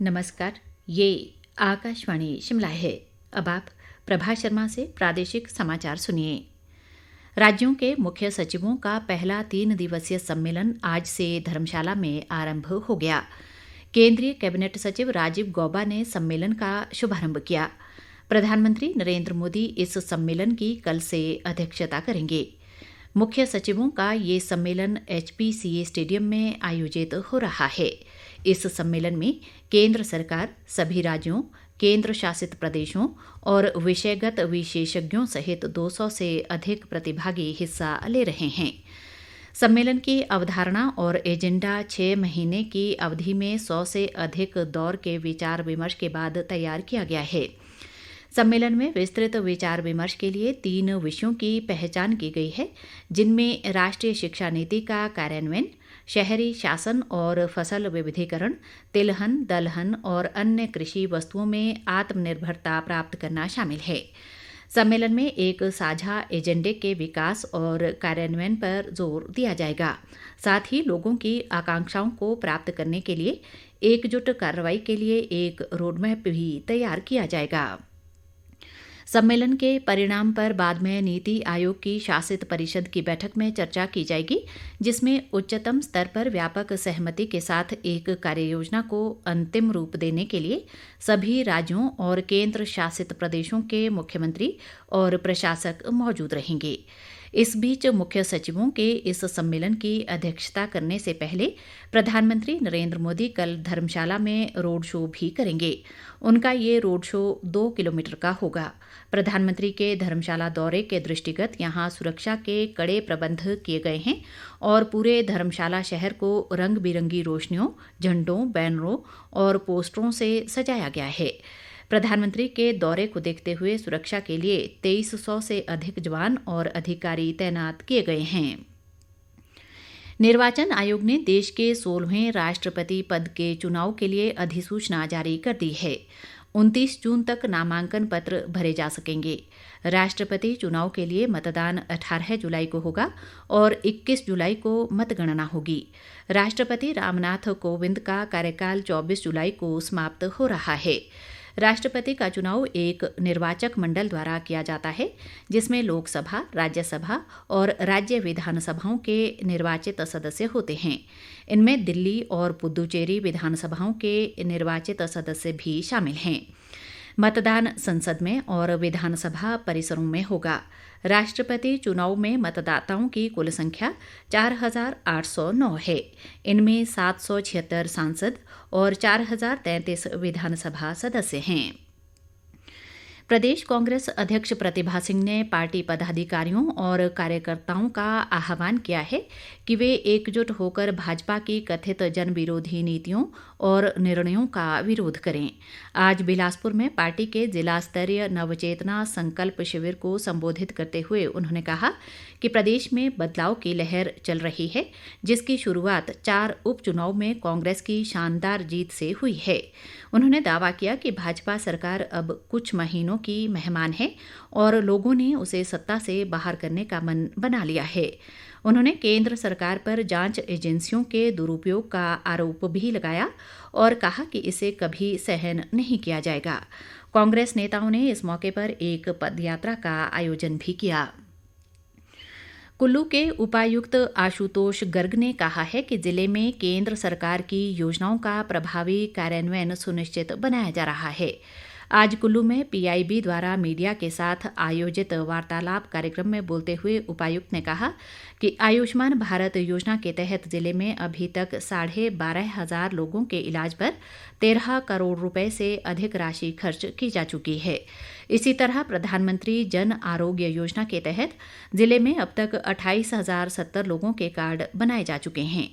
नमस्कार। ये आकाशवाणी शिमला है। अब आप प्रभा शर्मा से प्रादेशिक समाचार सुनिए। राज्यों के मुख्य सचिवों का पहला 3 दिवसीय सम्मेलन आज से धर्मशाला में आरंभ हो गया। केंद्रीय कैबिनेट सचिव राजीव गौबा ने सम्मेलन का शुभारंभ किया। प्रधानमंत्री नरेंद्र मोदी इस सम्मेलन की कल से अध्यक्षता करेंगे। मुख्य सचिवों का ये सम्मेलन HPCA स्टेडियम में आयोजित हो रहा है। इस सम्मेलन में केंद्र सरकार, सभी राज्यों, केंद्र शासित प्रदेशों और विषयगत विशेषज्ञों सहित 200 से अधिक प्रतिभागी हिस्सा ले रहे हैं। सम्मेलन की अवधारणा और एजेंडा 6 महीने की अवधि में 100 से अधिक दौर के विचार विमर्श के बाद तैयार किया गया है। सम्मेलन में विस्तृत विचार विमर्श के लिए 3 विषयों की पहचान की गई है, जिनमें राष्ट्रीय शिक्षा नीति का कार्यान्वयन, शहरी शासन और फसल विविधीकरण, तिलहन, दलहन और अन्य कृषि वस्तुओं में आत्मनिर्भरता प्राप्त करना शामिल है। सम्मेलन में एक साझा एजेंडे के विकास और कार्यान्वयन पर जोर दिया जाएगा। साथ ही लोगों की आकांक्षाओं को प्राप्त करने के लिए एकजुट कार्रवाई के लिए एक रोडमैप भी तैयार किया जाएगा। सम्मेलन के परिणाम पर बाद में नीति आयोग की शासित परिषद की बैठक में चर्चा की जाएगी, जिसमें उच्चतम स्तर पर व्यापक सहमति के साथ एक कार्ययोजना को अंतिम रूप देने के लिए सभी राज्यों और केंद्र शासित प्रदेशों के मुख्यमंत्री और प्रशासक मौजूद रहेंगे। इस बीच मुख्य सचिवों के इस सम्मेलन की अध्यक्षता करने से पहले प्रधानमंत्री नरेंद्र मोदी कल धर्मशाला में रोड शो भी करेंगे। उनका ये रोड शो 2 किलोमीटर का होगा। प्रधानमंत्री के धर्मशाला दौरे के दृष्टिगत यहां सुरक्षा के कड़े प्रबंध किए गए हैं और पूरे धर्मशाला शहर को रंग बिरंगी रोशनियों, झंडों, बैनरों और पोस्टरों से सजाया गया है। प्रधानमंत्री के दौरे को देखते हुए सुरक्षा के लिए 2300 से अधिक जवान और अधिकारी तैनात किए गए हैं। निर्वाचन आयोग ने देश के 16वें राष्ट्रपति पद के चुनाव के लिए अधिसूचना जारी कर दी है। 29 जून तक नामांकन पत्र भरे जा सकेंगे। राष्ट्रपति चुनाव के लिए मतदान 18 जुलाई को होगा और 21 जुलाई को मतगणना होगी। राष्ट्रपति रामनाथ कोविंद का कार्यकाल 24 जुलाई को समाप्त हो रहा है। राष्ट्रपति का चुनाव एक निर्वाचक मंडल द्वारा किया जाता है, जिसमें लोकसभा, राज्यसभा और राज्य विधानसभाओं के निर्वाचित सदस्य होते हैं। इनमें दिल्ली और पुद्दुचेरी विधानसभाओं के निर्वाचित सदस्य भी शामिल हैं। मतदान संसद में और विधानसभा परिसरों में होगा। राष्ट्रपति चुनाव में मतदाताओं की कुल संख्या 4809 है। इनमें 776 सांसद और 4033 विधानसभा सदस्य हैं। प्रदेश कांग्रेस अध्यक्ष प्रतिभा सिंह ने पार्टी पदाधिकारियों और कार्यकर्ताओं का आह्वान किया है कि वे एकजुट होकर भाजपा की कथित जन विरोधी नीतियों और निर्णयों का विरोध करें। आज बिलासपुर में पार्टी के जिला स्तरीय नवचेतना संकल्प शिविर को संबोधित करते हुए उन्होंने कहा कि प्रदेश में बदलाव की लहर चल रही है, जिसकी शुरुआत 4 उपचुनाव में कांग्रेस की शानदार जीत से हुई है। उन्होंने दावा किया कि भाजपा सरकार अब कुछ महीनों की मेहमान है और लोगों ने उसे सत्ता से बाहर करने का मन बना लिया है। उन्होंने केंद्र सरकार पर जांच एजेंसियों के दुरुपयोग का आरोप भी लगाया और कहा कि इसे कभी सहन नहीं किया जाएगा। कांग्रेस नेताओं ने इस मौके पर एक पदयात्रा का आयोजन भी किया। कुल्लू के उपायुक्त आशुतोष गर्ग ने कहा है कि जिले में केंद्र सरकार की योजनाओं का प्रभावी कार्यान्वयन सुनिश्चित बनाया जा रहा है। आज कुल्लू में PIB द्वारा मीडिया के साथ आयोजित वार्तालाप कार्यक्रम में बोलते हुए उपायुक्त ने कहा कि आयुष्मान भारत योजना के तहत जिले में अभी तक 12,500 लोगों के इलाज पर 13 करोड़ रुपए से अधिक राशि खर्च की जा चुकी है। इसी तरह प्रधानमंत्री जन आरोग्य योजना के तहत जिले में अब तक 28,070 लोगों के कार्ड बनाए जा चुके हैं।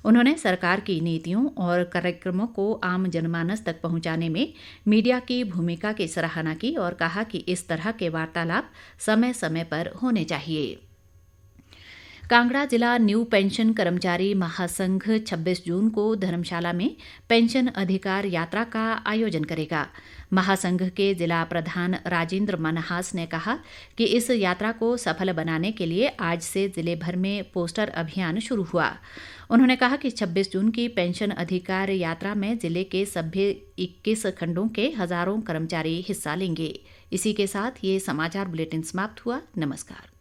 उन्होंने सरकार की नीतियों और कार्यक्रमों को आम जनमानस तक पहुंचाने में मीडिया की भूमिका की सराहना की और कहा कि इस तरह के वार्तालाप समय समय पर होने चाहिए। कांगड़ा जिला न्यू पेंशन कर्मचारी महासंघ 26 जून को धर्मशाला में पेंशन अधिकार यात्रा का आयोजन करेगा। महासंघ के जिला प्रधान राजेंद्र मनहास ने कहा कि इस यात्रा को सफल बनाने के लिए आज से जिले भर में पोस्टर अभियान शुरू हुआ। उन्होंने कहा कि 26 जून की पेंशन अधिकार यात्रा में जिले के सभी 21 खंडों के हजारों कर्मचारी हिस्सा लेंगे। इसी के साथ ये समाचार बुलेटिन समाप्त हुआ। नमस्कार।